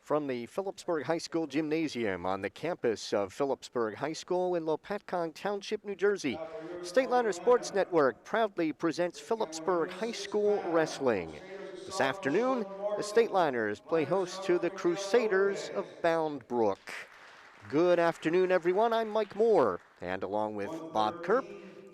From the Phillipsburg High School Gymnasium on the campus of Phillipsburg High School in Lopatcong Township, New Jersey, Stateliner Sports Network proudly presents Phillipsburg High School Wrestling. This afternoon, the Stateliners play host to the Crusaders of Bound Brook. Good afternoon, everyone. I'm Mike Moore, and along with Bob Kerp,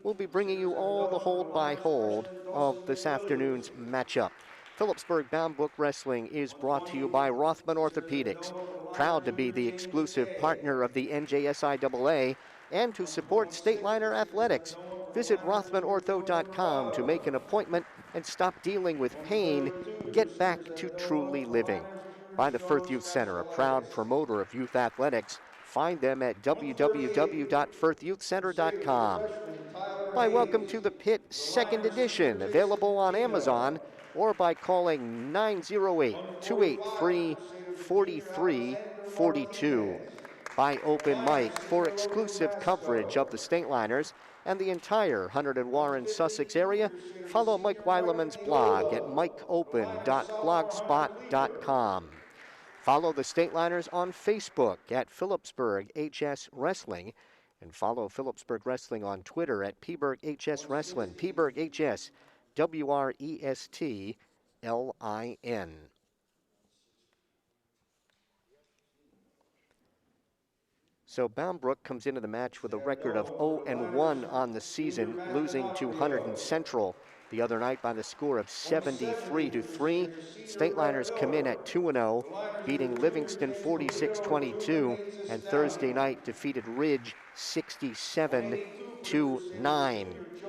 we'll be bringing you all the hold-by-hold of this afternoon's matchup. Phillipsburg Bound Brook Wrestling is brought to you by Rothman Orthopedics, proud to be the exclusive partner of the NJSIAA and to support Stateliner Athletics. Visit RothmanOrtho.com to make an appointment and stop dealing with pain. Get back to truly living. By the Firth Youth Center, a proud promoter of youth athletics. Find them at www.firthyouthcenter.com. By Welcome to the Pit, second edition, available on Amazon or by calling 908-283-4342. By Open Mic for exclusive coverage of the Stateliners and the entire Hunterd and Warren, Sussex area. Follow Mike Weileman's blog at mikeopen.blogspot.com. Follow the Stateliners on Facebook at Phillipsburg HS Wrestling, and follow Phillipsburg Wrestling on Twitter at Pberg HS Wrestling, Pberg HS, WRESTLIN. So Bound Brook comes into the match with a record of 0-1 on the season, losing to Hunterdon Central the other night by the score of 73-3. Stateliners come in at 2-0, beating Livingston 46-22, and Thursday night defeated Ridge 67-9.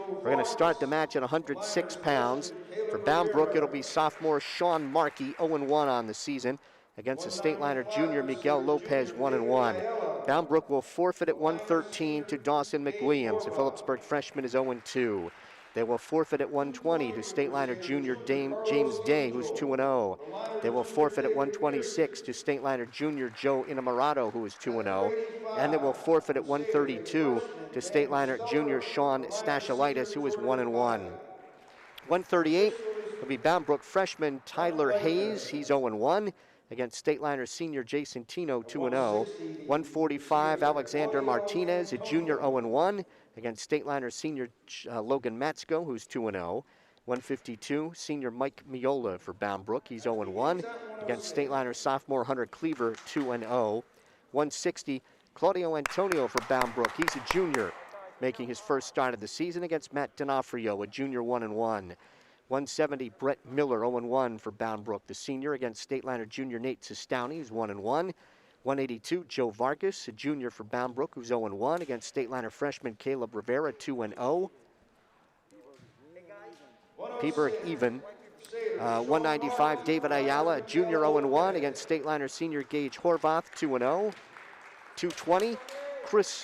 We're going to start the match at 106 pounds. For Bound Brook, it'll be sophomore Sean Markey, 0-1 on the season, against the Stateliner junior Miguel Lopez, 1-1. Bound Brook will forfeit at 113 to Dawson McWilliams. The Phillipsburg freshman is 0-2. They will forfeit at 120 to Stateliner junior James Day, who's 2-0. They will forfeit at 126 to Stateliner junior Joe Inamorado, who is 2-0. And they will forfeit at 132 to Stateliner junior Sean Stashalitis, who is 1-1. 138 will be Bound Brook freshman Tyler Hayes. He's 0-1. Against Stateliner senior Jason Tino, 2-0. 145, Alexander Martinez, a junior, 0-1. Against Stateliner senior Logan Matsko, who's 2-0. 152, senior Mike Miola for Bound Brook. He's 0-1. Against Stateliner sophomore Hunter Cleaver, 2-0. 160, Claudio Antonio for Bound Brook. He's a junior, making his first start of the season against Matt D'Onofrio, a junior, 1-1. 170, Brett Miller, 0-1 for Bound Brook, the senior, against Stateliner junior Nate Sistowny, who's 1-1. 182, Joe Vargas, a junior for Bound Brook, who's 0-1, against Stateliner freshman Caleb Rivera, 2-0. Pberg even. 195, David Ayala, a junior, 0-1, against Stateliner senior Gage Horvath, 2-0. 220,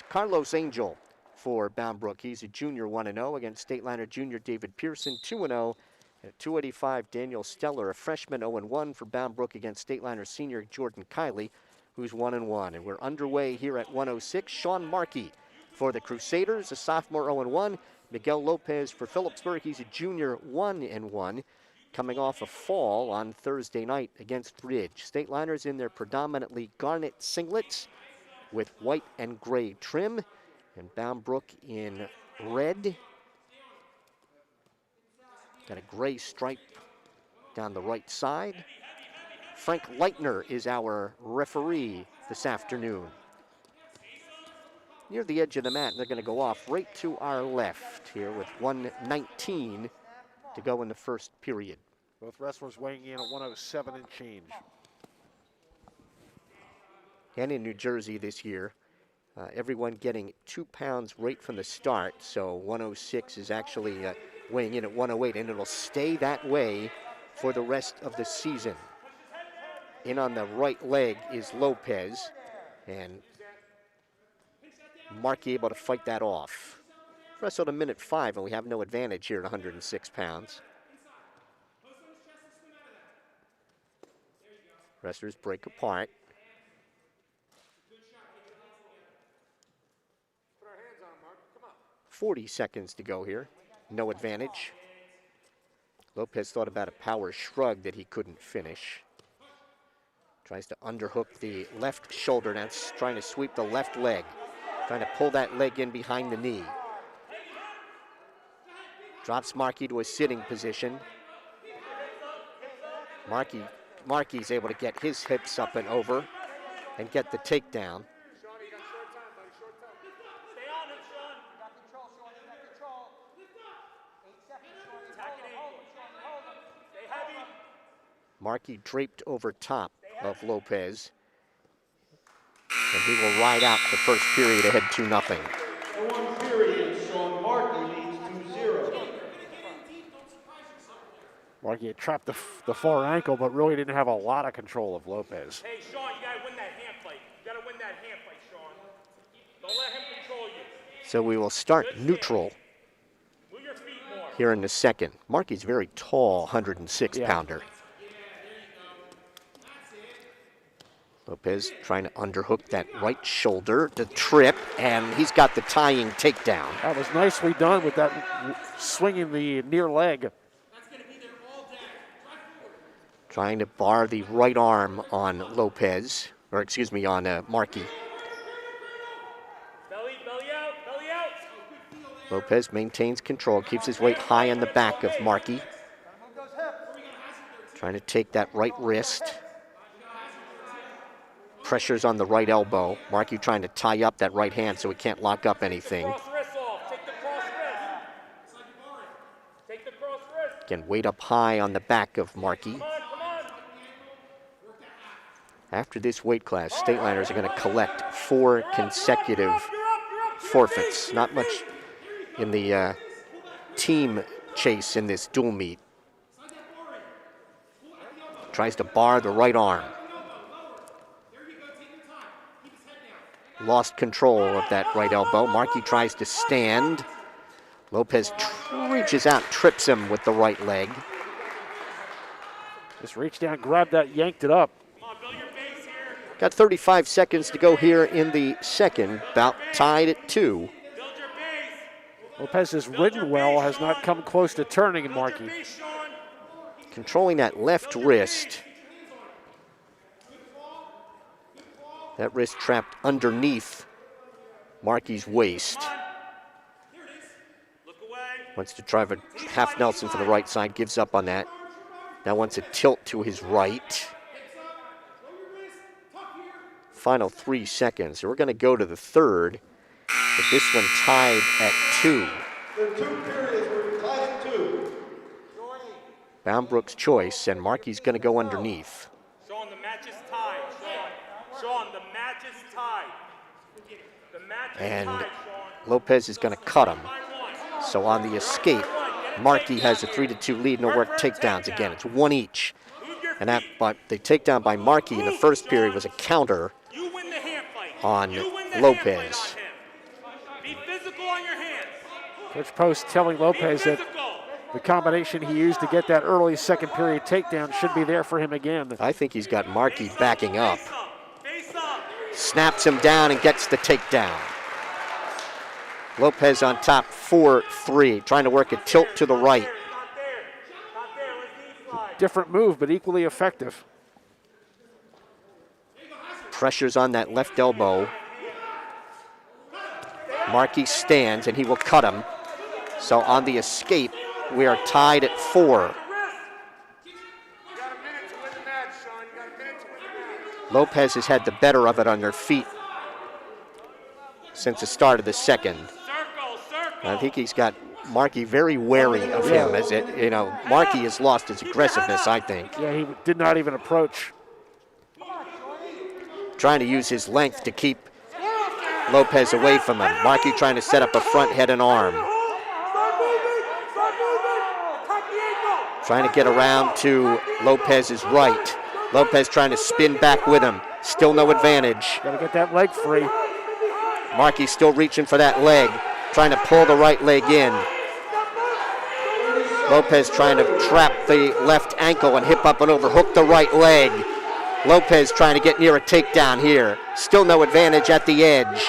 Carlos Angel for Bound Brook. He's a junior, 1-0, against Stateliner junior David Pearson, 2-0. At 285, Daniel Steller, a freshman, 0-1 for Bound Brook against Stateliner senior Jordan Kiley, who's 1-1. And we're underway here at 106. Sean Markey for the Crusaders, a sophomore, 0-1. Miguel Lopez for Phillipsburg. He's a junior, 1-1, coming off a fall on Thursday night against Ridge. Stateliners in their predominantly garnet singlets with white and gray trim, and Bound Brook in red. Got a gray stripe down the right side. Frank Leitner is our referee this afternoon. Near the edge of the mat, they're going to go off right to our left here with 1:19 to go in the first period. Both wrestlers weighing in at 107 and change. And in New Jersey this year, everyone getting 2 pounds right from the start. So 106 is actually weighing in at 108, and it'll stay that way for the rest of the season. In on the right leg is Lopez, and Markey able to fight that off. Wrestled a minute 5, and we have no advantage here at 106 pounds. Wrestlers break apart. 40 seconds to go here. No advantage. Lopez thought about a power shrug that he couldn't finish. Tries to underhook the left shoulder. That's trying to sweep the left leg. Trying to pull that leg in behind the knee. Drops Markey to a sitting position. Markey's able to get his hips up and over and get the takedown. Markey draped over top of Lopez. And he will ride out the first period ahead 2-0. For one period, Sean Markey leads 2-0. Markey had trapped the far ankle, but really didn't have a lot of control of Lopez. Hey, Sean, you gotta win that hand fight. You gotta win that hand fight, Sean. Don't let him control you. So we will start neutral Move your feet more. here in the second. Markey's very tall, 106-pounder. Lopez trying to underhook that right shoulder to trip, and he's got the tying takedown. That was nicely done with that swinging the near leg. Trying to bar the right arm on Lopez, or excuse me, on Markey. Belly out, belly out. Lopez maintains control, keeps his weight high on the back of Markey. Trying to take that right wrist. Pressures on the right elbow. Markey trying to tie up that right hand so he can't lock up anything. Cross wrist off. Take the cross wrist. Take the cross wrist. Again, weight up high on the back of Markey. Come on. After this weight class, Stateliners are going to collect 4 consecutive forfeits. Not much in the team chase in this dual meet. Tries to bar the right arm. Lost control of that right elbow. Markey tries to stand. Lopez reaches out, trips him with the right leg. Just reached down, grabbed that, yanked it up. Come on, build your base here. Got 35 seconds to go here in the second. About tied at 2. Build your base. Lopez has ridden well, has not come close to turning in Build your Markey. base, Sean. Controlling that left wrist. That wrist trapped underneath Markey's waist. Look away. Wants to try a half Nelson for the right side, gives up on that. Now wants a tilt to his right. Final 3 seconds. So we're going to go to the third, but this one tied at 2. The 2 periods were tied at 2. Boundbrook's choice, and Markey's going to go underneath. Sean, the match is tied. Sean, the match is tied. The match is And tied, Sean. Lopez is going to cut him. By 1. So on the escape, Markey has a 3-2 lead, and he'll work takedowns again. It's 1 each. Move your And that, feet. but the takedown by Markey in the first period was a counter You win the hand fight. on You win the Lopez. hand fight on him. Be physical on your hands. Coach Post telling Be Lopez that physical. the combination he used to get that early second period takedown should be there for him again. I think he's got Markey backing up. Face up. Face up. Snaps him down and gets the takedown. Lopez on top, 4-3, trying to work a tilt to the right. Not there. Not there. Let's knee slide. Different move, but equally effective. Pressures on that left elbow. Markey stands and he will cut him. So on the escape, we are tied at 4. Lopez has had the better of it on their feet since the start of the second. I think he's got Markey very wary of him, as Markey has lost his aggressiveness, I think. Yeah, he did not even approach. Trying to use his length to keep Lopez away from him. Markey trying to set up a front head and arm. Trying to get around to Lopez's right. Lopez trying to spin back with him. Still no advantage. Got to get that leg free. Markey still reaching for that leg. Trying to pull the right leg in. Lopez trying to trap the left ankle and hip up and overhook the right leg. Lopez trying to get near a takedown here. Still no advantage at the edge.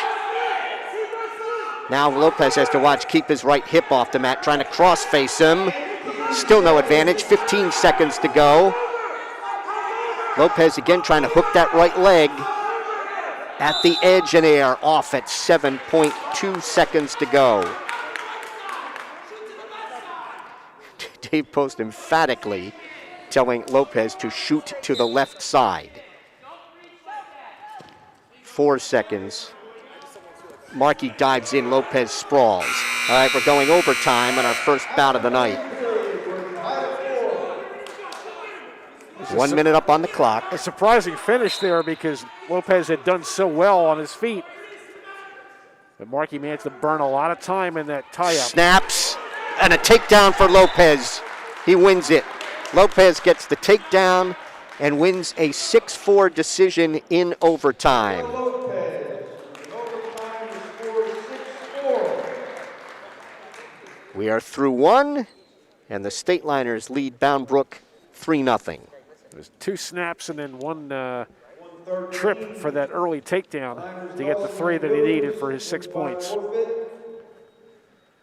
Now Lopez has to watch, keep his right hip off the mat, trying to cross face him. Still no advantage, 15 seconds to go. Lopez again trying to hook that right leg at the edge, and they are off at 7.2 seconds to go. Dave Post emphatically telling Lopez to shoot to the left side. 4 seconds. Markey dives in, Lopez sprawls. All right, we're going overtime in our first bout of the night. 1 minute up on the clock. A surprising finish there because Lopez had done so well on his feet. But Markey managed to burn a lot of time in that tie-up. Snaps, and a takedown for Lopez. He wins it. Lopez gets the takedown and wins a 6-4 decision in overtime. We are through one, and the Stateliners lead Bound Brook 3-0. There's 2 snaps and then 1 trip for that early takedown to get the 3 that he needed for his 6 points.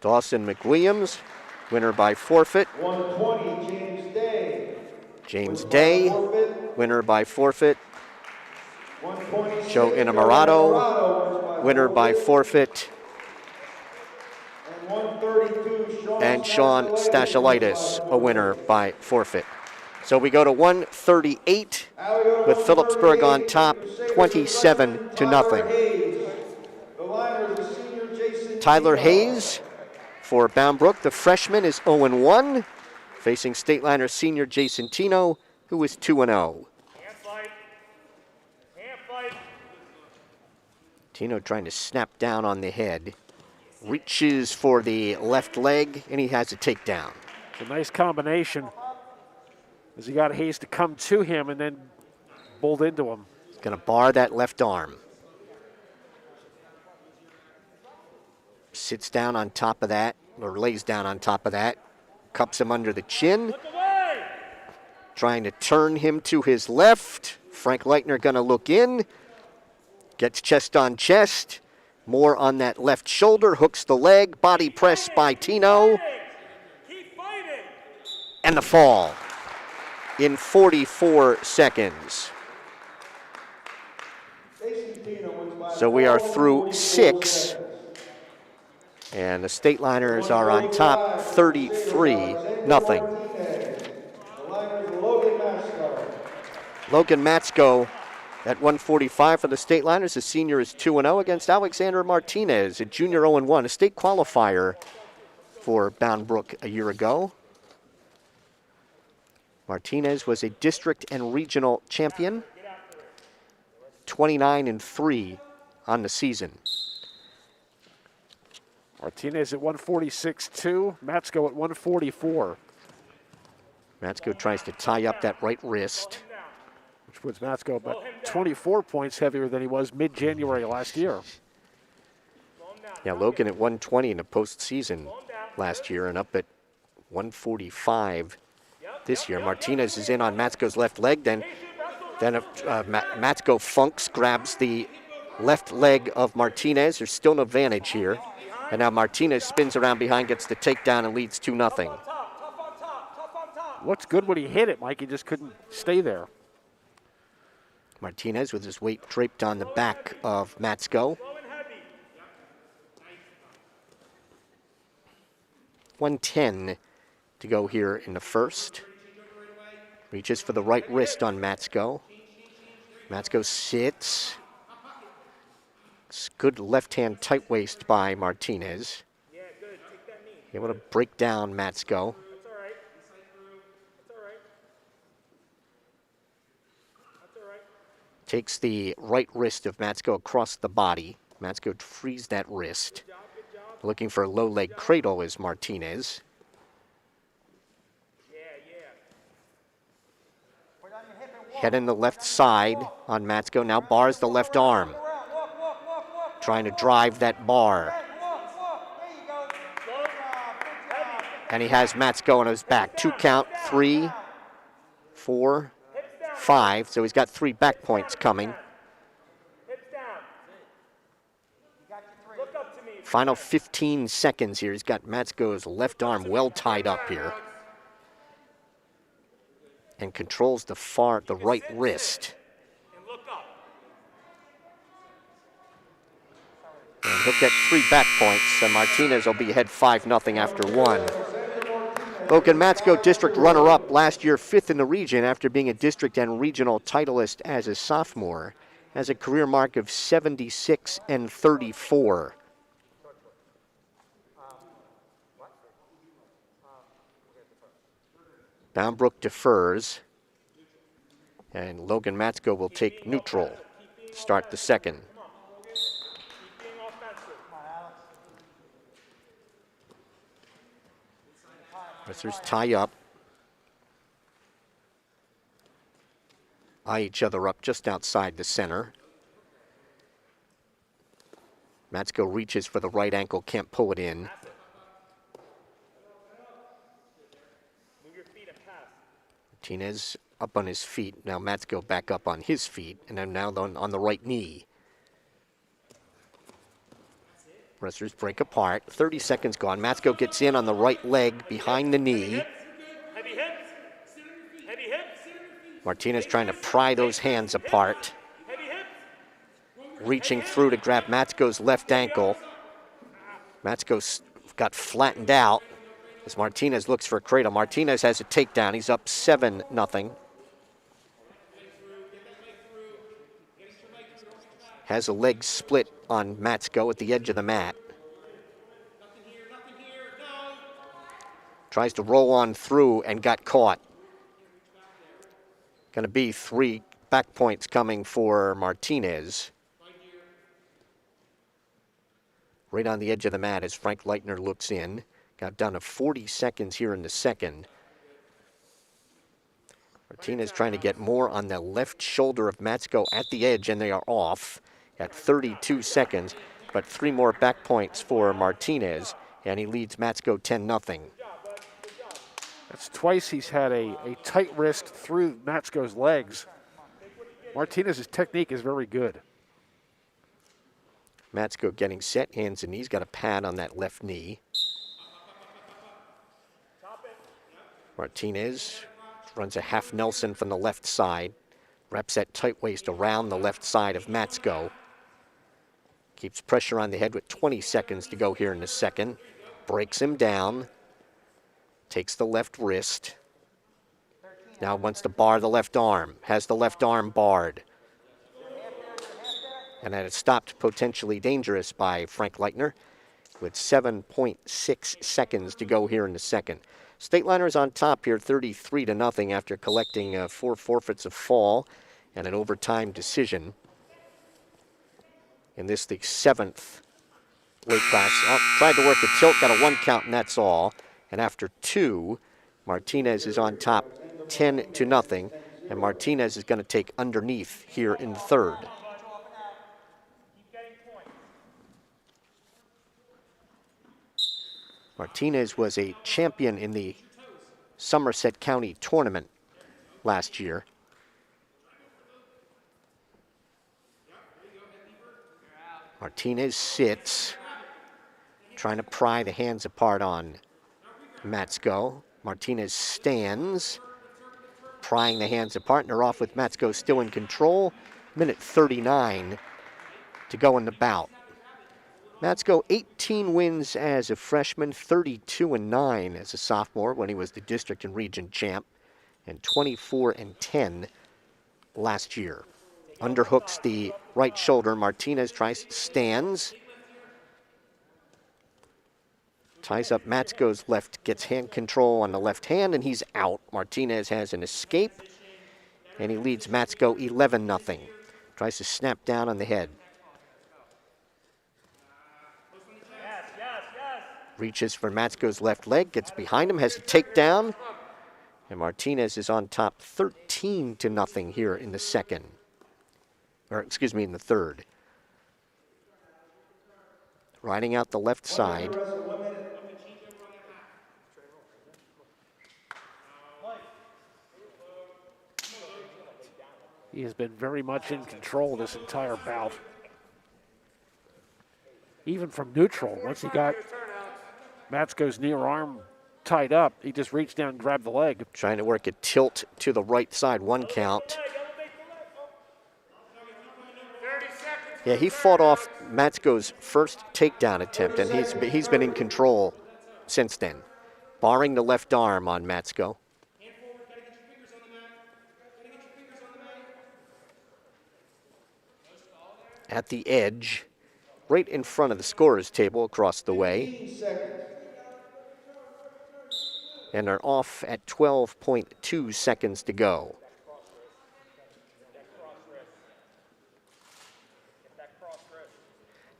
Dawson McWilliams, winner by forfeit. 120, James Day. James Day, winner by forfeit. 120, Joe Innamorato, winner by forfeit. And 132, And Sean Stachelitis, a winner by forfeit. So we go to 138 with Phillipsburg on top, 27-0. Tyler Hayes for Bound Brook, the freshman, is 0-1, facing Stateliner senior Jason Tino, who is 2-0. Hand fight. Hand fight. Tino trying to snap down on the head. Reaches for the left leg, and he has a takedown. It's a nice combination as he got Hayes to come to him and then bowled into him. He's going to bar that left arm. Sits down on top of that, or lays down on top of that. Cups him under the chin. Trying to turn him to his left. Frank Leitner going to look in. Gets chest on chest. More on that left shoulder. Hooks the leg. Body press by Tino. And the fall in 44 seconds. So we are through 6. And the Stateliners are on top 33-0. Logan Matsko at 145 for the Stateliners. The senior is 2-0 against Alexander Martinez, a junior 0-1, a state qualifier for Bound Brook a year ago. Martinez was a district and regional champion, 29-3 on the season. Martinez at 146-2, Matsko at 144. Matsko tries to tie up that right wrist. Which puts Matsko about 24 points heavier than he was mid-January last year. Yeah, Logan at 120 in the postseason last year and up at 145 this year. Martinez is in on Matsko's left leg. Then Matsko funks, grabs the left leg of Martinez. There's still an advantage here. And now Martinez spins around behind, gets the takedown, and leads 2-0. Looks good when he hit it, Mike. He just couldn't stay there. Martinez with his weight draped on the back of Matsko. 1:10 to go here in the first. Reaches for the right wrist on Matsko. Matsko sits. Good left-hand tight waist by Martinez. Able to break down Matsko. Takes the right wrist of Matsko across the body. Matsko frees that wrist. Looking for a low leg cradle is Martinez. Head in the left side on Matsko. Now bars the left arm. Trying to drive that bar. And he has Matsko on his back. 2 count, 3, 4, 5. So he's got 3 back points coming. Final 15 seconds here. He's got Matsko's left arm well tied up here. and controls the right wrist. And look up. And he'll get 3 back points, and Martinez will be ahead 5-0 after 1. Logan Matsko, district runner-up last year, 5th in the region after being a district and regional titleist as a sophomore, has a career mark of 76 and 34. Boundbrook defers, and Logan Matsko will take neutral to start the second. Wrestlers tie up. Eye each other up just outside the center. Matsko reaches for the right ankle, can't pull it in. Martinez up on his feet. Now Matsko back up on his feet, and then now on the right knee. Wrestlers break apart. 30 seconds gone. Matsko gets in on the right leg behind the knee. Heavy hips. Heavy hips. Martinez trying to pry those hands apart. Heavy hips. Reaching through to grab Matsko's left ankle. Matsko got flattened out as Martinez looks for a cradle. Martinez has a takedown. He's up 7-0. Has a leg split on Matsko at the edge of the mat. Tries to roll on through and got caught. Going to be 3 back points coming for Martinez. Right on the edge of the mat as Frank Leitner looks in. Got down to 40 seconds here in the second. Martinez trying to get more on the left shoulder of Matsko at the edge, and they are off at 32 seconds, but 3 more back points for Martinez, and he leads Matsko 10-0. That's twice he's had a tight wrist through Matsko's legs. Martinez's technique is very good. Matsko getting set, hands and knees, got a pad on that left knee. Martinez runs a half Nelson from the left side, wraps that tight waist around the left side of Matsko. Keeps pressure on the head with 20 seconds to go here in the second. Breaks him down. Takes the left wrist. Now wants to bar the left arm. Has the left arm barred. And that is stopped potentially dangerous by Frank Leitner with 7.6 seconds to go here in the second. Stateliner is on top here 33-0 after collecting 4 forfeits of fall and an overtime decision. In this, the 7th weight class. Tried to work a tilt, got a 1 count, and that's all. And after 2, Martinez is on top 10-0, and Martinez is going to take underneath here in the third. Martinez was a champion in the Somerset County tournament last year. Martinez sits, trying to pry the hands apart on Matsko. Martinez stands, prying the hands apart, and they're off with Matsko still in control. Minute 39 to go in the bout. Matsko, 18 wins as a freshman, 32-9 as a sophomore when he was the district and region champ, and 24-10 last year. Underhooks the right shoulder. Martinez stands. Ties up Matsko's left, gets hand control on the left hand, and he's out. Martinez has an escape, and he leads Matsko 11-0. Tries to snap down on the head. Reaches for Matsko's left leg, gets behind him, has a takedown, and Martinez is on top 13-0 here in the second. Or excuse me, in the third. Riding out the left side. He has been very much in control this entire bout. Even from neutral, once he got Matsko's near arm tied up. He just reached down and grabbed the leg. Trying to work a tilt to the right side, 1 count. Yeah, he fought off Matsko's first takedown attempt, and he's been in control since then, barring the left arm on Matsko. At the edge, right in front of the scorer's table across the way. And are off at 12.2 seconds to go.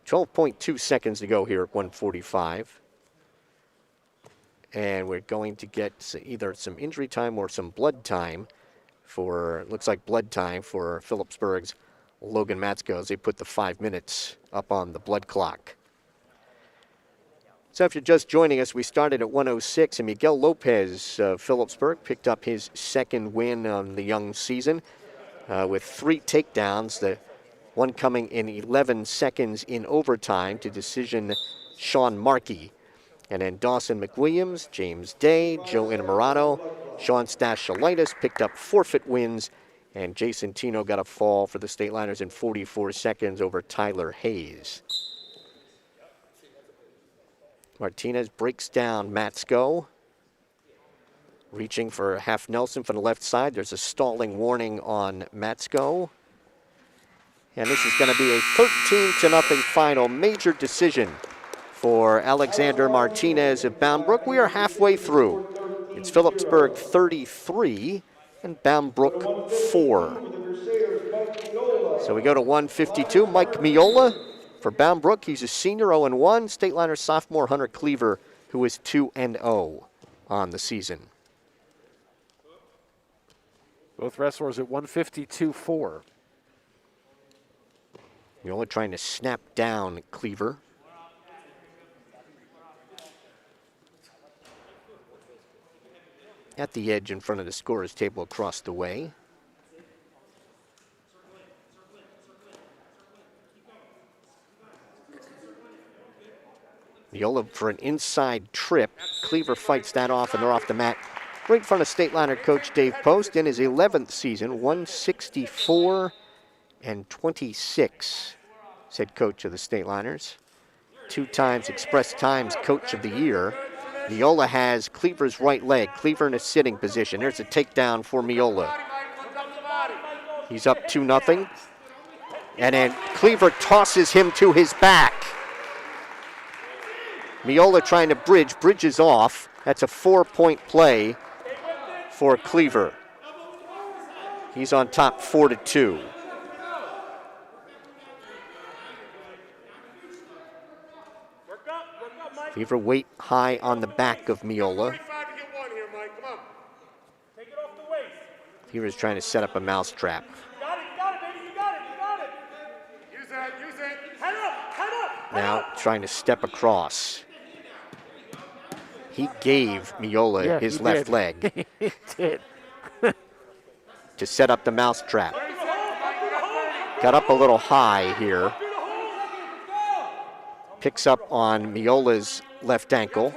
12.2 seconds to go here at 145. And we're going to get either some injury time or some blood time for, looks like blood time for Phillipsburg's Logan Matsko as they put the 5 minutes up on the blood clock. So if you're just joining us, we started at 106, and Miguel Lopez of Phillipsburg picked up his second win on the young season with 3 takedowns, the one coming in 11 seconds in overtime to decision Sean Markey. And then Dawson McWilliams, James Day, Joe Inamorado, Sean Stateliner picked up forfeit wins, and Jason Tino got a fall for the Stateliners in 44 seconds over Tyler Hayes. Martinez breaks down Matsko. Reaching for a half Nelson from the left side. There's a stalling warning on Matsko. And this is going to be a 13-0 final. Major decision for Alexander Martinez of Bound Brook. We are halfway through. It's Phillipsburg 33 and Bound Brook 4. So we go to 152. Mike Miola for Bound Brook. He's a senior, 0-1. Stateliner sophomore Hunter Cleaver, who is 2-0 on the season. Both wrestlers at 152.4. Miola trying to snap down Cleaver. At the edge in front of the scorer's table across the way. Miola for an inside trip. Cleaver fights that off, and they're off the mat. Right in front of Stateliner coach Dave Post in his 11th season, 164 and 26, said coach of the Stateliners. 2 times Express Times Coach of the Year. Miola has Cleaver's right leg. Cleaver in a sitting position. There's a takedown for Miola. He's up 2-0. And then Cleaver tosses him to his back. Miola trying to bridge, bridges off. That's a 4-point play for Cleaver. He's on top 4-2. Cleaver weight high on the back of Miola. Cleaver's trying to set up a mousetrap. Now trying to step across. He gave Miola his left leg. He did. To set up the mousetrap. Got up a little high here. Picks up on Miola's left ankle.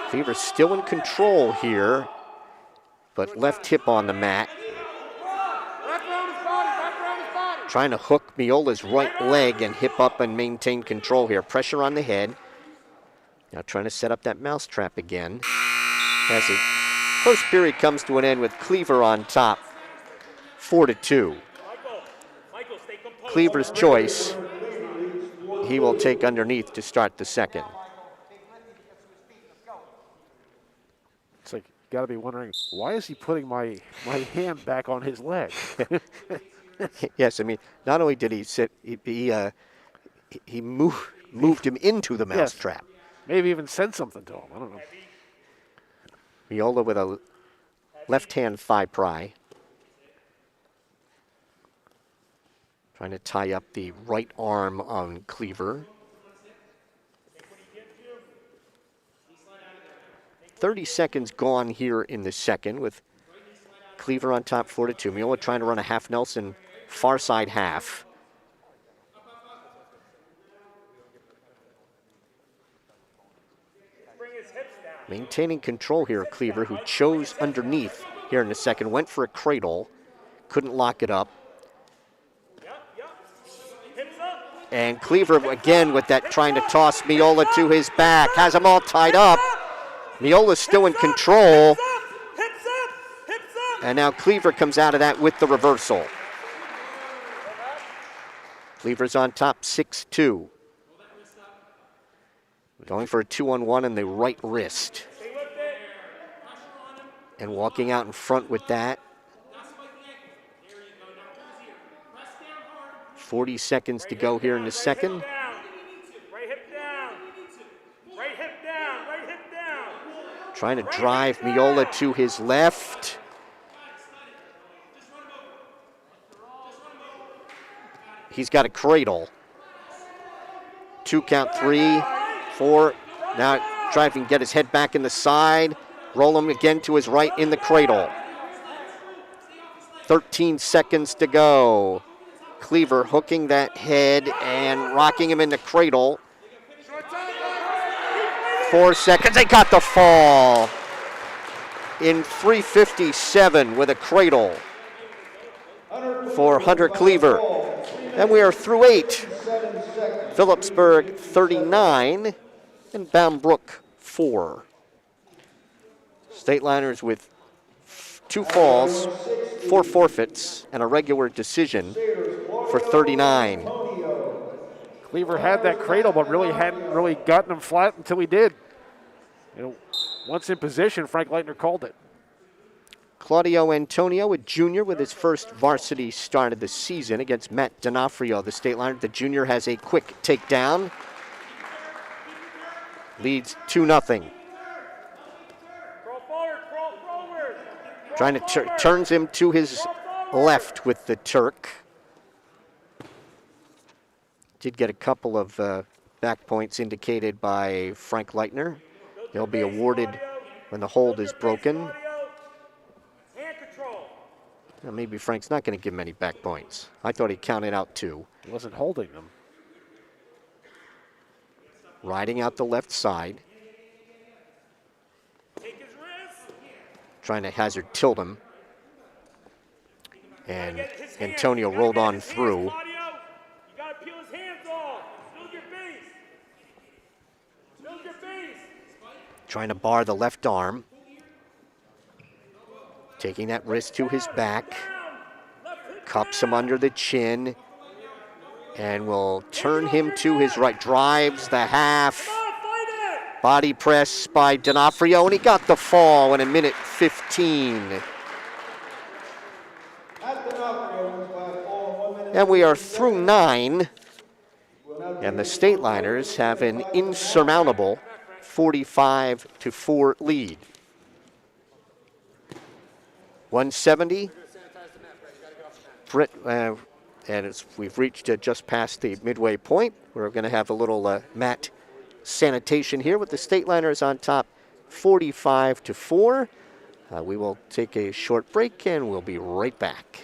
Cleaver's still in control here, but left hip on the mat. Trying to hook Miola's right leg and hip up and maintain control here. Pressure on the head. Now trying to set up that mousetrap again. As the first period comes to an end with Cleaver on top, 4-2. Cleaver's choice. He will take underneath to start the second. It's like, you got to be wondering, why is he putting my hand back on his leg? Yes, I mean, not only did he sit, he moved him into the mousetrap. Yes. Maybe even said something to him. I don't know. Miola with a left-hand thigh pry. Trying to tie up the right arm on Cleaver. 30 seconds gone here in the second with Cleaver on top 4-2. Miola trying to run a half Nelson far side half. Maintaining control here, Cleaver, who chose underneath here in the second, went for a cradle, couldn't lock it up. And Cleaver again with that, trying to toss Miola to his back, has them all tied up. Miola's still in control. And now Cleaver comes out of that with the reversal. Cleaver's on top 6-2. Going for a 2-on-1 in the right wrist. And walking out in front with that. 40 seconds to go here in the second. Right hip down. Right hip down. Right hip down. Trying to drive Miola to his left. He's got a cradle. 2 count, 3, 4. Now try if he can get his head back in the side. Roll him again to his right in the cradle. 13 seconds to go. Cleaver hooking that head and rocking him in the cradle. 4 seconds, they got the fall. In 3:57 with a cradle for Hunter Cleaver. And we are through 8. Phillipsburg 39 and Bound-Brook 4. Stateliners with 2 falls, 4 forfeits, and a regular decision for 39. Cleaver had that cradle, but really hadn't really gotten him flat until he did. Once in position, Frank Leitner called it. Claudio Antonio, a junior with his first varsity start of the season against Matt D'Onofrio, the Stateliner. The junior has a quick takedown. Leads 2-0. Trying to turns him to his left with the Turk. Did get a couple of back points indicated by Frank Leitner. They'll be awarded when the hold is broken. Well, maybe Frank's not going to give him any back points. I thought he counted out 2. He wasn't holding them. Riding out the left side. Trying to hazard tilt him. And Antonio rolled on through. You gotta peel his hands off. Build your base. Build your base. Trying to bar the left arm. Taking that wrist to his back. Cups him under the chin. And will turn him to his right. Drives the half. Body press by D'Onofrio, and he got the fall in 1:15. And we are through 9. And the Stateliners have an insurmountable 45-4 lead. 170. And we've reached just past the midway point. We're going to have a little mat sanitation here with the Stateliners on top 45-4. We will take a short break and we'll be right back.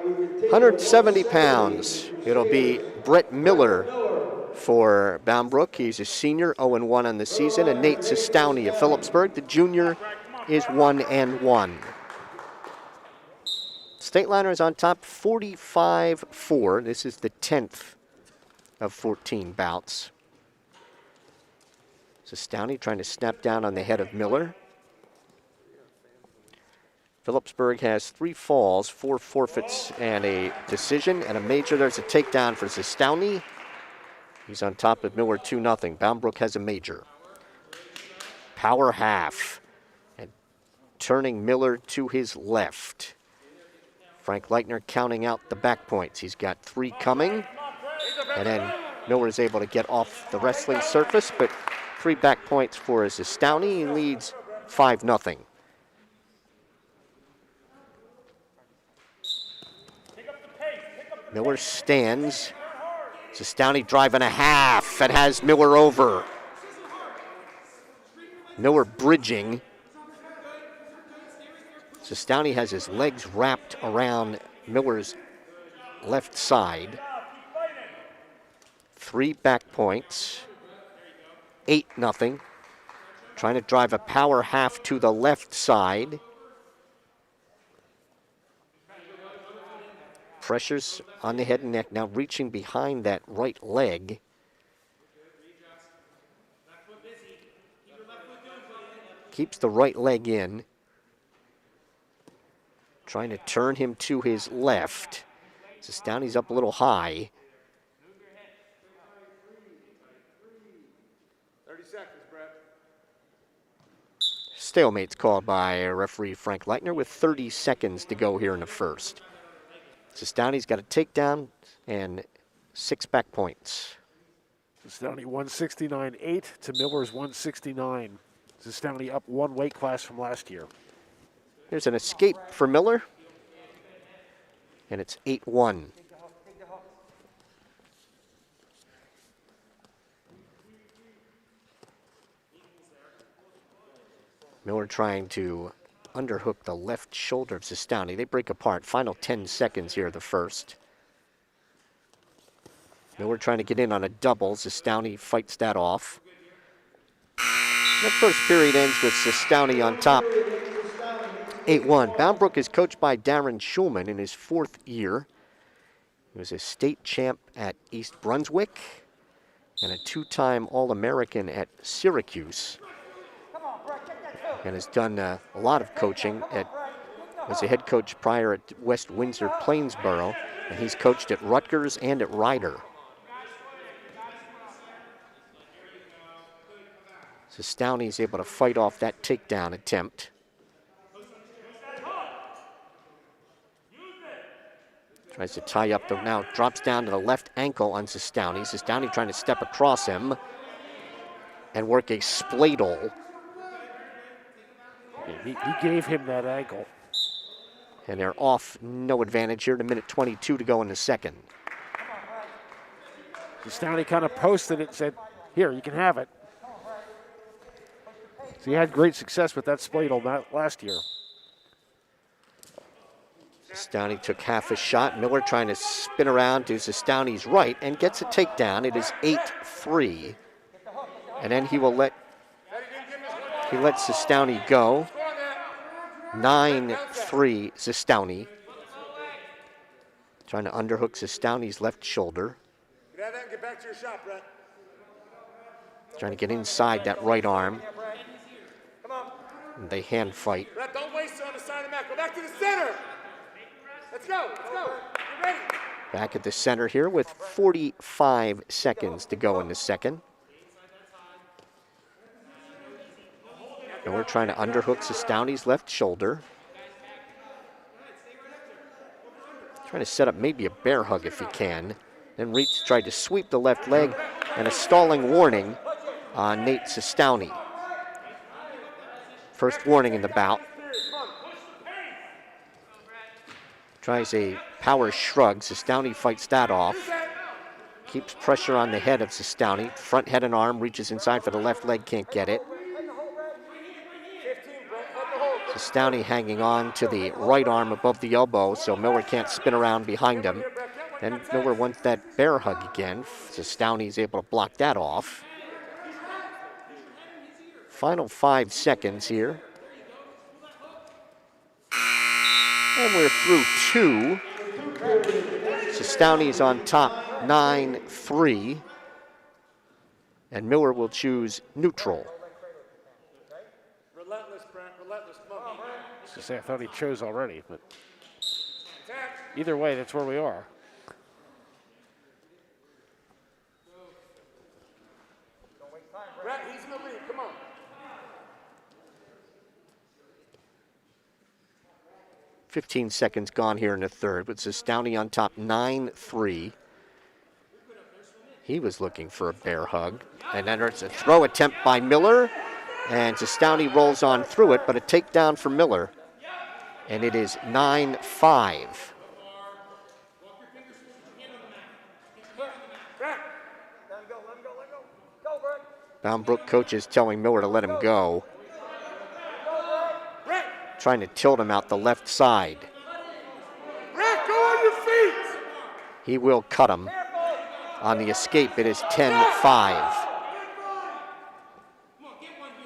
170 pounds. It'll be Brett Miller for Boundbrook. He's a senior, 0-1 on the season, and Nate Sestowney of Phillipsburg, the junior, is 1-1. Stateliner is on top 45-4. This is the 10th of 14 bouts. Sestowney trying to snap down on the head of Miller. Phillipsburg has 3 falls, 4 forfeits, and a decision, and a major. There's a takedown for Sestowney. He's on top of Miller 2-0. Boundbrook has a major. Power half. And turning Miller to his left. Frank Leitner counting out the back points. He's got 3 coming. And then Miller is able to get off the wrestling surface, but 3 back points for Sestowney. He leads 5-0. Miller stands. Sestowney driving a half and has Miller over. Miller bridging. Sestowney has his legs wrapped around Miller's left side. 3 back points. 8-0. Trying to drive a power half to the left side. Pressures on the head and neck, now reaching behind that right leg. Keeps the right leg in. Trying to turn him to his left. Sestowney's up a little high. 30 seconds, Brett. Stalemate's called by referee Frank Leitner with 30 seconds to go here in the first. Sestowney's got a takedown and 6 back points. Sestowney 169.8 to Miller's 169. Sestowney up 1 weight class from last year. There's an escape for Miller, and it's 8-1. Miller trying to underhook the left shoulder of Sestowney. They break apart. Final 10 seconds here of the first. Miller trying to get in on a double. Sestowney fights that off. The first period ends with Sestowney on top. 8-1. Boundbrook is coached by Darren Schulman in his 4th year. He was a state champ at East Brunswick and a 2-time All-American at Syracuse. And has done a lot of coaching. Was a head coach prior at West Windsor Plainsboro, and he's coached at Rutgers and at Rider. Sestowney's able to fight off that takedown attempt. Tries to tie up the, now drops down to the left ankle on Sestowney. Sestowney trying to step across him and work a spladle. He gave him that ankle. And they're off, no advantage here to minute 22 to go in the second. Sestowney kind of posted it and said, here, you can have it. So he had great success with that spladle last year. Sestowney took half a shot. Miller trying to spin around to Sestowney's right and gets a takedown. It is 8-3. And then he lets Sestowney go. 9-3 Sestowney. Trying to underhook Sestowney's left shoulder. Get that and get back to your shot, Brett. Trying to get inside that right arm. Come on. And they hand fight. Brett, don't waste it on the side of the mat. Go back to the center. Let's go. Let's go. Get ready. Back at the center here with 45 seconds to go in the second. And we're trying to underhook Sestowney's left shoulder. Trying to set up maybe a bear hug if he can. Then Reitz tried to sweep the left leg, and a stalling warning on Nate Sestowney. First warning in the bout. Tries a power shrug. Sestowney fights that off. Keeps pressure on the head of Sestowney. Front head and arm, reaches inside for the left leg, can't get it. Downey hanging on to the right arm above the elbow so Miller can't spin around behind him. Then Miller wants that bear hug again. Downey's able to block that off. Final 5 seconds here. And we're through 2. Downey's on top 9-3. And Miller will choose neutral. Relentless, Brent. Relentless. Come on. I was gonna say, I thought he chose already, but either way, that's where we are. Brent, he's in the lead. Come on. .15 seconds gone here in the third, with Downey on top 9-3. He was looking for a bear hug. And then there's a throw attempt by Miller. And Downey rolls on through it, but a takedown for Miller. And it is 9-5. Boundbrook coaches telling Miller to let him go. Trying to tilt him out the left side. Brent, go on your feet. He will cut him. On the escape, it is 10-5.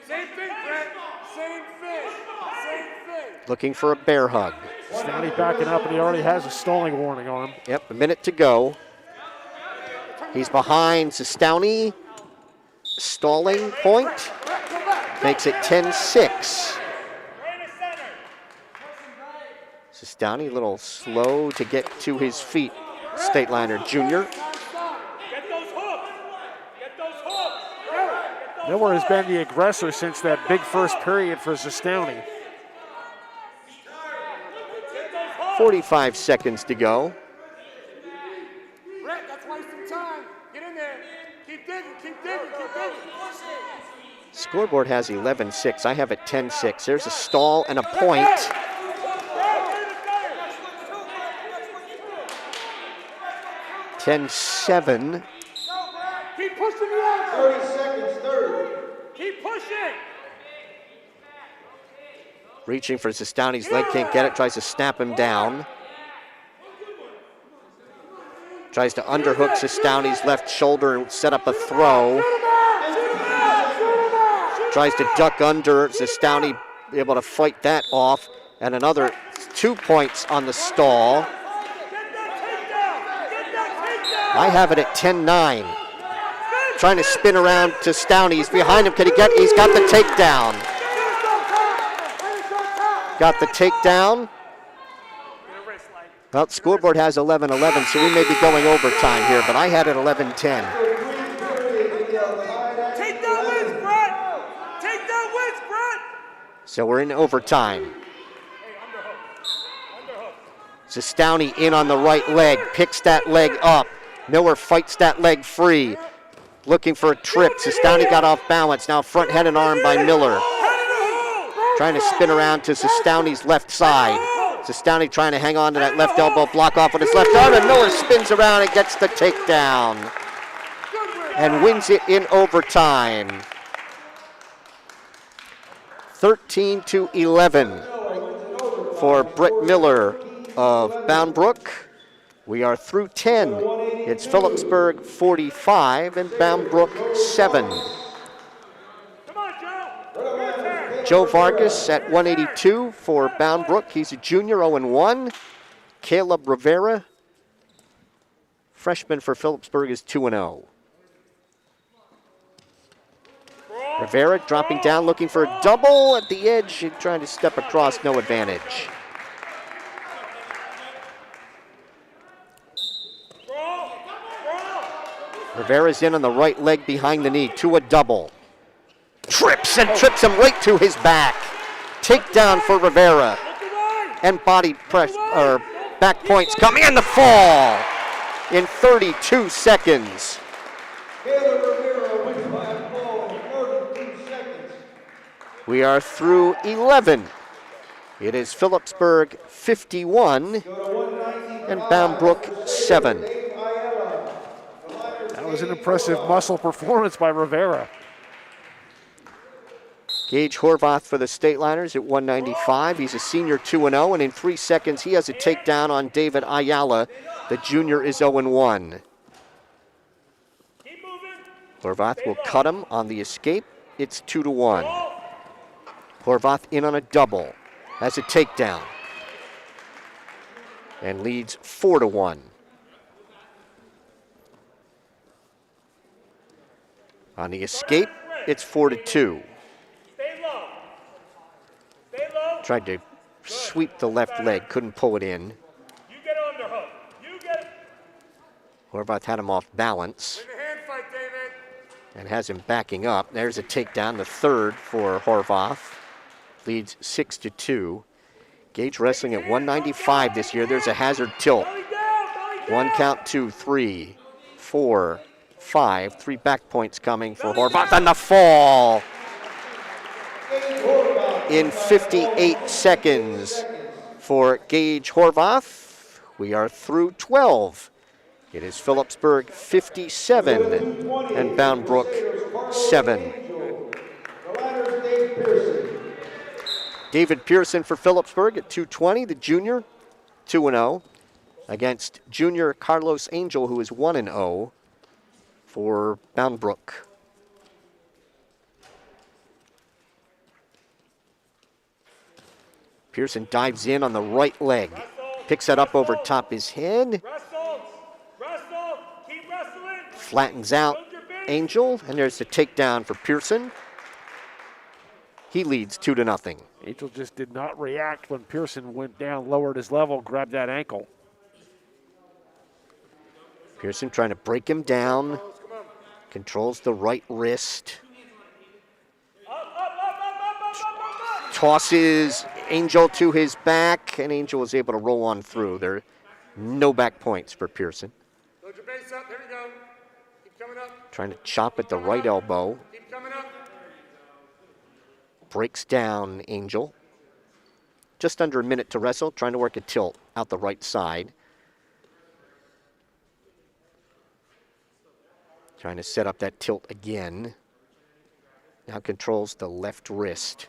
Same thing, Brent. Same thing. Same thing. Looking for a bear hug. Downey backing up, and he already has a stalling warning on him. Yep, a minute to go. He's behind Downey. Stalling point. Makes it 10-6. Downey a little slow to get to his feet. Stateliner Jr. Get those hooks. Get those hooks. Miller has been the aggressor since that big first period for Downey. 45 seconds to go. Brent, that's wasting time. Get in there. Keep digging, keep digging, keep digging. Scoreboard has 11-6. I have it 10-6. There's a stall and a point. 10-7. Keep pushing the edge. 30 seconds, 30. Keep pushing. Reaching for Downey's leg, can't get it. Tries to snap him down. Tries to underhook Downey's left shoulder and set up a throw. Tries to duck under. Downey able to fight that off. And another 2 points on the stall. I have it at 10-9. Trying to spin around to Downey. He's behind him. Can he get? He's got the takedown. Got the takedown. Well, scoreboard has 11-11, so we may be going overtime here, but I had it 11-10. Take that wins, Brett. Take that wins, Brett. So we're in overtime. Downey in on the right leg, picks that leg up. Miller fights that leg free, looking for a trip. Downey got off balance. Now front head and arm by Miller. Trying to spin around to Downey's left side. Downey trying to hang on to that left elbow, block off with his left arm, and Miller spins around and gets the takedown and wins it in overtime. 13-11 for Brett Miller of Boundbrook. We are through 10. It's Phillipsburg 45 and Boundbrook 7. Come on, Joe. Joe Vargas at 182 for Boundbrook. He's a junior, 0-1. Caleb Rivera, freshman for Phillipsburg, is 2-0. Rivera dropping down, looking for a double at the edge, trying to step across, no advantage. Rivera's in on the right leg behind the knee to a double. Trips him right to his back. Takedown for Rivera. And body press, or back points coming in the fall in 32 seconds. We are through 11. It is Phillipsburg 51 and Boundbrook 7. That was an impressive muscle performance by Rivera. Gage Horvath for the Stateliners at 195. He's a senior 2-0, and in 3 seconds he has a takedown on David Ayala. The junior is 0-1. Horvath will cut him on the escape. It's 2-1. Horvath in on a double. Has a takedown. And leads 4-1. On the escape, it's 4-2. Stay low. Stay low. Tried to sweep the left leg, couldn't pull it in. You get underhook. You get it. Horvath had him off balance Win the hand fight, David. and has him backing up. There's a takedown, the third for Horvath. Leads 6-2. Gage wrestling at 195 this year. There's a hazard tilt. Belly down. Belly down. 1 count, 2, 3, 4, 5. 3 back points coming for Horvath, and the fall in 58 seconds for Gage Horvath. We are through 12. It is Phillipsburg 57 and Bound Brook 7. David Pearson for Phillipsburg at 220, the junior 2-0 against junior Carlos Angel, who is 1-0 for Bound Brook. Pearson dives in on the right leg, picks that up over top his head, Wrestle. Wrestle. Keep wrestling. flattens out Angel, and there's the takedown for Pearson. He leads 2-0. Angel just did not react when Pearson went down, lowered his level, grabbed that ankle. Pearson trying to break him down, controls the right wrist, tosses Angel to his back, and Angel was able to roll on through. There are no back points for Pearson. Load your base up. There we go. Keep coming up. Trying to chop at the right elbow. Keep coming up. Breaks down Angel. Just under a minute to wrestle, trying to work a tilt out the right side. Trying to set up that tilt again. Now controls the left wrist.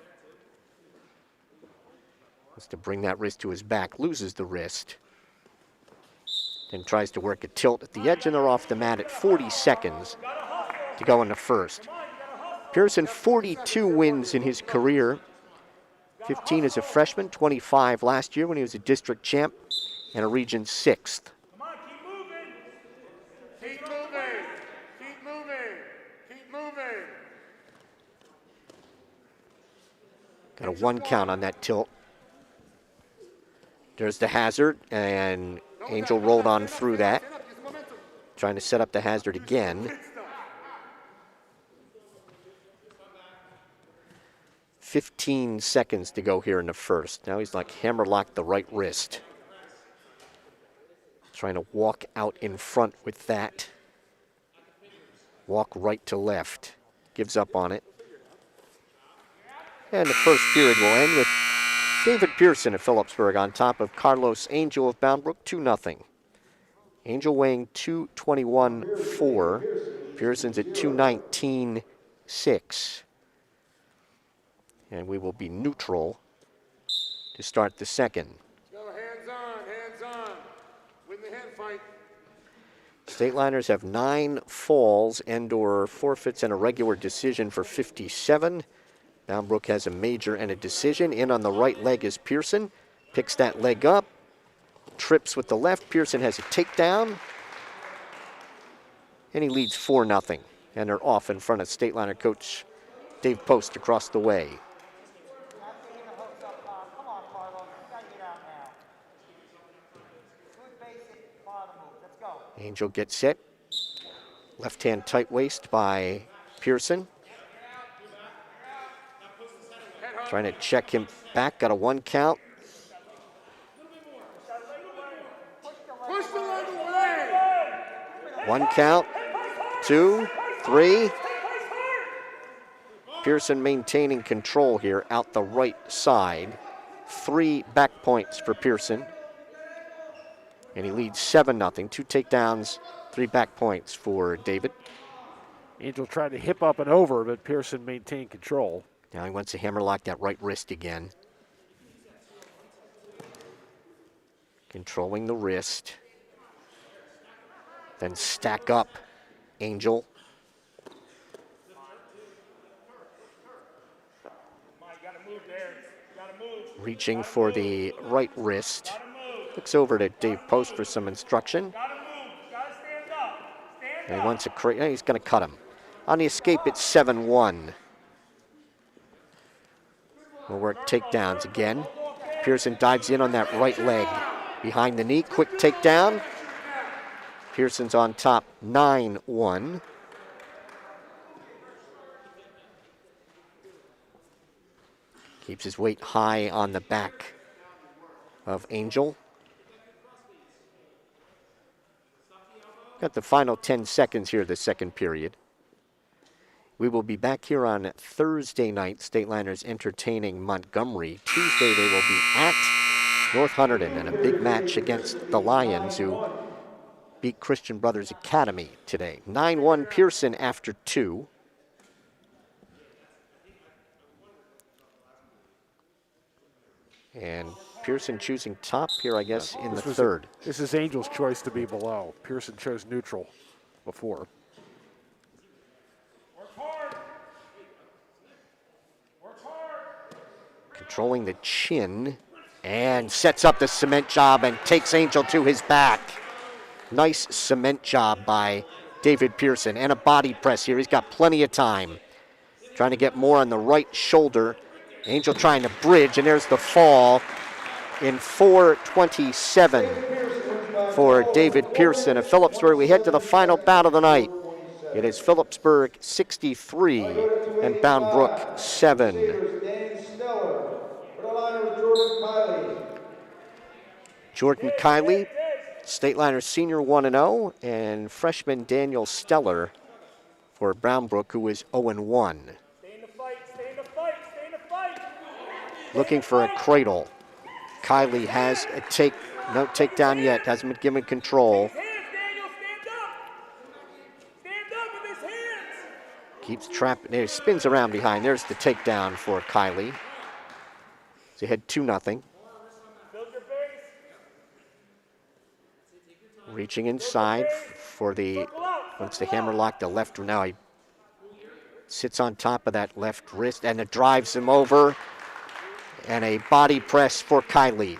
Wants to bring that wrist to his back, loses the wrist. Then tries to work a tilt at the edge, and they're off the mat at 40 seconds to go in the first. Pearson, 42 wins in his career. 15 as a freshman, 25 last year when he was a district champ and a region 6th. Come on. Keep moving. Keep moving. Keep moving. Keep moving. Got a 1 count on that tilt. There's the hazard, and Angel rolled on through that. Stand up. Use the momentum. Trying to set up the hazard again. 15 seconds to go here in the first. Now he's like hammerlocked the right wrist. Trying to walk out in front with that. Walk right to left. Gives up on it. And the first period will end with David Pearson of Phillipsburg on top of Carlos Angel of Bound Brook, 2-0. Angel weighing 221.4. Pearson's at 219.6. And we will be neutral to start the second. Go hands on. Hands on. Win the hand fight. Stateliners have 9 falls and/or forfeits and a regular decision for 57. Bound Brook has a major and a decision. In on the right leg is Pearson. Picks that leg up. Trips with the left. Pearson has a takedown. And he leads 4-0. And they're off in front of Stateliner coach Dave Post across the way. Angel gets set. Left hand tight waist by Pearson. Trying to check him back. Got a 1 count. Push the leg away. 1 count. 2, 3. Pearson maintaining control here out the right side. 3 back points for Pearson. And he leads 7-0. 2 takedowns, 3 back points for David. Angel tried to hip up and over, but Pearson maintained control. Now he wants to hammerlock that right wrist again. Controlling the wrist. Then stack up Angel. Reaching for the right wrist. Looks over to Dave Post for some instruction. And he wants a he's going to cut him. On the escape, it's 7-1. We'll work takedowns again. Pearson dives in on that right leg. Behind the knee, quick takedown. Pearson's on top, 9-1. Keeps his weight high on the back of Angel. Got the final 10 seconds here, the second period. We will be back here on Thursday night. Stateliners entertaining Montgomery. Tuesday they will be at North Hunterdon in a big match against the Lions, who beat Christian Brothers Academy today. 9-1 Pearson after 2. And Pearson choosing top here, I guess, in the third. This is Angel's choice to be below. Pearson chose neutral before. Controlling the chin and sets up the cement job and takes Angel to his back. Nice cement job by David Pearson, and a body press here. He's got plenty of time. Trying to get more on the right shoulder. Angel trying to bridge, and there's the fall in 4:27 for David Pearson of Phillipsburg. We head to the final bout of the night. It is Phillipsburg 63 and Bound Brook 7. Jordan Kiley, Stateliner senior 1-0, and freshman Daniel Steller for Bound Brook, who is 0-1. Looking for a cradle. Kylie has a no takedown yet, hasn't been given control. Keeps trapping, there, spins around behind. There's the takedown for Kylie. So ahead 2-0. Reaching inside for the, wants to hammerlock the left, now he sits on top of that left wrist and it drives him over. And a body press for Kylie.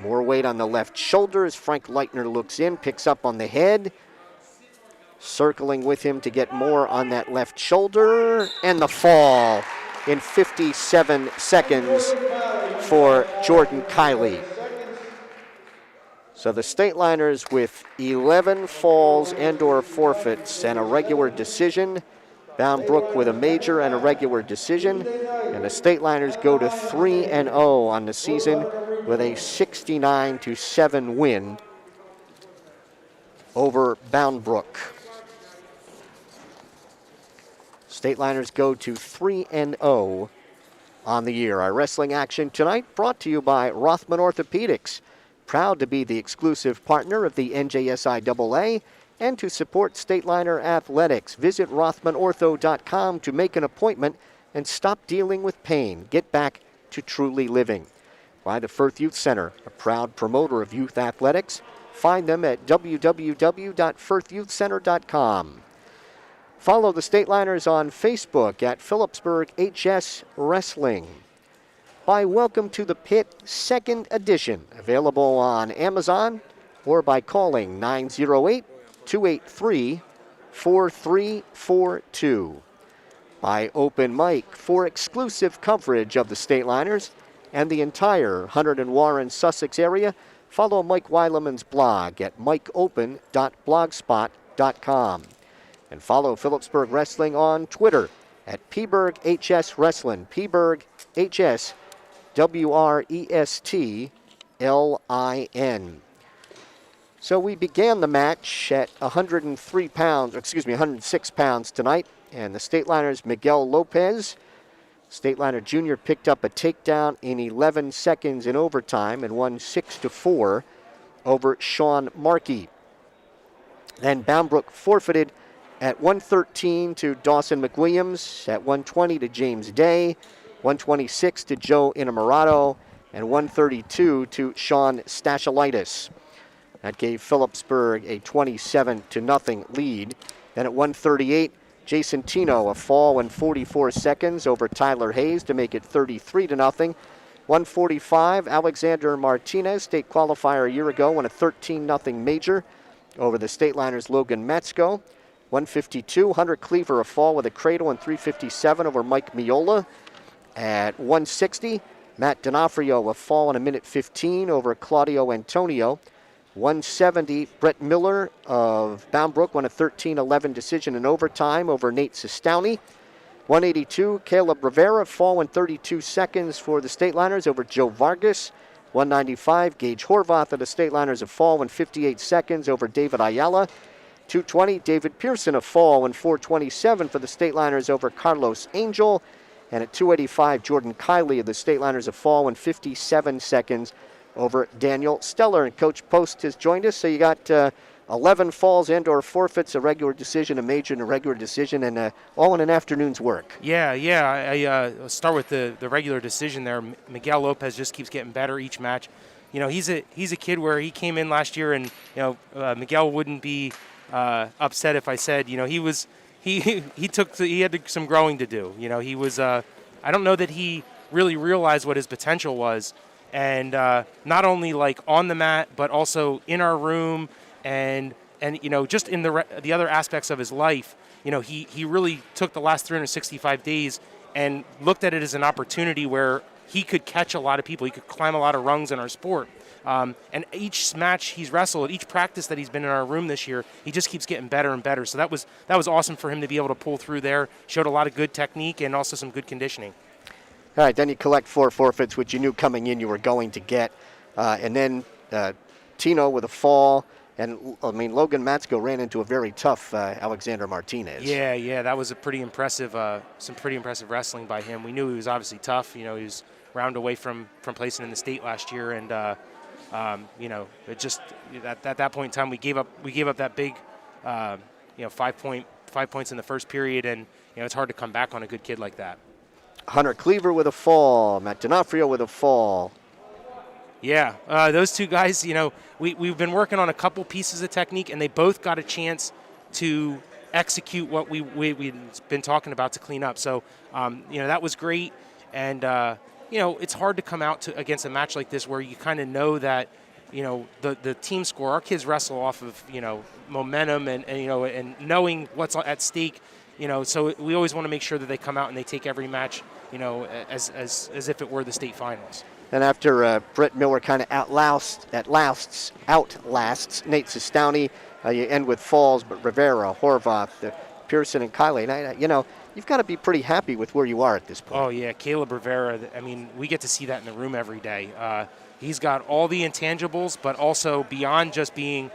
More weight on the left shoulder as Frank Leitner looks in, picks up on the head. Circling with him to get more on that left shoulder. And the fall in 57 seconds for Jordan Kiley. So the Stateliners with 11 falls and/or forfeits and a regular decision. Bound Brook with a major and a regular decision. And the Stateliners go to 3-0 on the season with a 69-7 win over Bound Brook. Stateliners go to 3-0 on the year. Our wrestling action tonight brought to you by Rothman Orthopedics. Proud to be the exclusive partner of the NJSIAA and to support Stateliner athletics. Visit RothmanOrtho.com to make an appointment and stop dealing with pain. Get back to truly living. By the Firth Youth Center, a proud promoter of youth athletics. Find them at www.firthyouthcenter.com. Follow the Stateliners on Facebook at Phillipsburg HS Wrestling. By Welcome to the Pit, 2nd edition, available on Amazon or by calling 908-283-4342. By Open Mic for exclusive coverage of the Stateliners and the entire Hunterdon, Warren, Sussex area, follow Mike Weileman's blog at mikeopen.blogspot.com. And follow Phillipsburg Wrestling on Twitter at Pberg HS Wrestling, Pberg HS WRESTLIN. So we began the match at 106 pounds tonight, and the Stateliners' Miguel Lopez, Stateliner Jr., picked up a takedown in 11 seconds in overtime and won 6-4 over Sean Markey. Then Bound Brook forfeited At 113 to Dawson McWilliams. At 120 to James Day. 126 to Joe Inamorado. And 132 to Sean Stachelitis. That gave Phillipsburg a 27-0 lead. Then at 138, Jason Tino, a fall in 44 seconds over Tyler Hayes to make it 33-0. 145, Alexander Martinez, state qualifier a year ago, won a 13-0 major over the Stateliners' Logan Metzko. 152, Hunter Cleaver, a fall with a cradle in 357 over Mike Miola. At 160, Matt D'Onofrio, a fall in 1:15 over Claudio Antonio. 170, Brett Miller of Bound Brook won a 13-11 decision in overtime over Nate Sestowney. 182, Caleb Rivera, fall in 32 seconds for the Stateliners over Joe Vargas. 195, Gage Horvath of the Stateliners, a fall in 58 seconds over David Ayala. 220, David Pearson, a fall in 4:27 for the Stateliners over Carlos Angel. And at 285, Jordan Kiley of the Stateliners, a fall in 57 seconds over Daniel Steller. And Coach Post has joined us, so you got 11 falls and/or forfeits, a regular decision, a major, and a regular decision, and all in an afternoon's work. Yeah. I start with the regular decision there. Miguel Lopez just keeps getting better each match. You know, he's a kid where he came in last year, and Miguel wouldn't be upset if I said, he had some growing to do. He was I don't know that he really realized what his potential was, and not only like on the mat, but also in our room. And just in the other aspects of his life, he really took the last 365 days and looked at it as an opportunity where he could catch a lot of people. He could climb a lot of rungs in our sport. And each match he's wrestled, each practice that he's been in our room this year, he just keeps getting better and better. So that was awesome for him to be able to pull through there. Showed a lot of good technique and also some good conditioning. All right, then you collect 4 forfeits, which you knew coming in you were going to get. And then Tino with a fall. And, Logan Matsko ran into a very tough Alexander Martinez. Yeah, that was a pretty impressive, some pretty impressive wrestling by him. We knew he was obviously tough. He was round away from placing in the state last year, and it just at that point in time we gave up that big, 5 points in the first period, and it's hard to come back on a good kid like that. Hunter Cleaver with a fall, Matt D'Onofrio with a fall. Yeah, those two guys, we've been working on a couple pieces of technique, and they both got a chance to execute what we've been talking about to clean up. So, that was great. And, it's hard to come out against a match like this where you kind of know that, the team score, our kids wrestle off of, momentum and knowing what's at stake. So we always want to make sure that they come out and they take every match, as if it were the state finals. And after Brett Miller kind of outlasts Nate Sestowney, you end with falls, but Rivera, Horvath, Pearson, and Kiley. And you've got to be pretty happy with where you are at this point. Oh, yeah, Caleb Rivera, we get to see that in the room every day. He's got all the intangibles, but also beyond just being,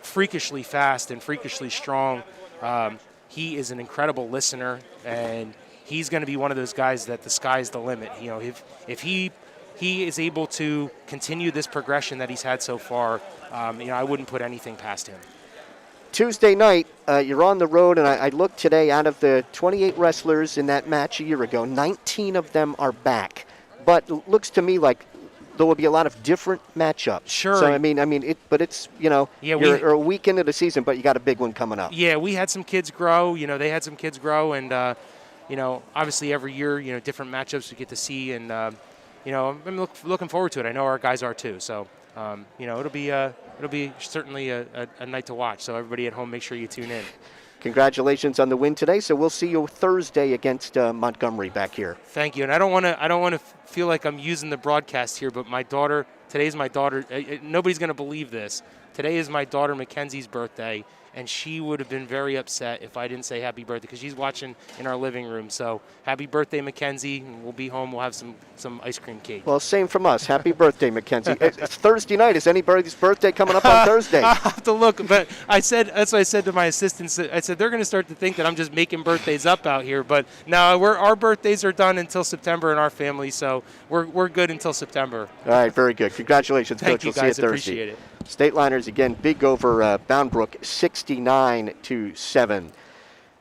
freakishly fast and freakishly strong, he is an incredible listener, and he's going to be one of those guys that the sky's the limit. If he is able to continue this progression that he's had so far, I wouldn't put anything past him. Tuesday night, you're on the road, and I looked today, out of the 28 wrestlers in that match a year ago, 19 of them are back. But it looks to me like there will be a lot of different matchups. Sure. So, but it's, you're a week into the season, but you got a big one coming up. Yeah, we had some kids grow. They had some kids grow, and, obviously every year, different matchups we get to see, and, I'm looking forward to it. I know our guys are too. So, it'll be certainly a night to watch. So everybody at home, make sure you tune in. Congratulations on the win today. So we'll see you Thursday against Montgomery back here. Thank you. And I don't want to feel like I'm using the broadcast here, but today's my daughter. Nobody's going to believe this. Today is my daughter Mackenzie's birthday, and she would have been very upset if I didn't say happy birthday because she's watching in our living room. So happy birthday, Mackenzie. We'll be home. We'll have some ice cream cake. Well, same from us. Happy birthday, Mackenzie. It's Thursday night. Is anybody's birthday coming up on Thursday? I'll have to look. But that's what I said to my assistants. I said they're going to start to think that I'm just making birthdays up out here. But no, our birthdays are done until September in our family. So we're good until September. All right, very good. Congratulations, Thank Coach. you, We'll guys. see you Thursday. Appreciate it. Stateliners again big over Bound Brook 69-7.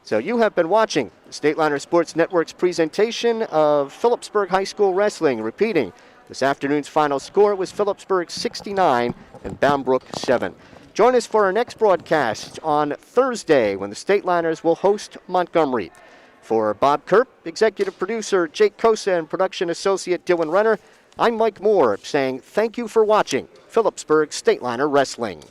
So you have been watching the Stateliner Sports Network's presentation of Phillipsburg High School Wrestling. Repeating, this afternoon's final score was Phillipsburg 69 and Bound Brook 7. Join us for our next broadcast on Thursday when the Stateliners will host Montgomery. For Bob Kerp, executive producer Jake Kosa, and production associate Dylan Renner, I'm Mike Moore saying thank you for watching Phillipsburg Stateliner Wrestling.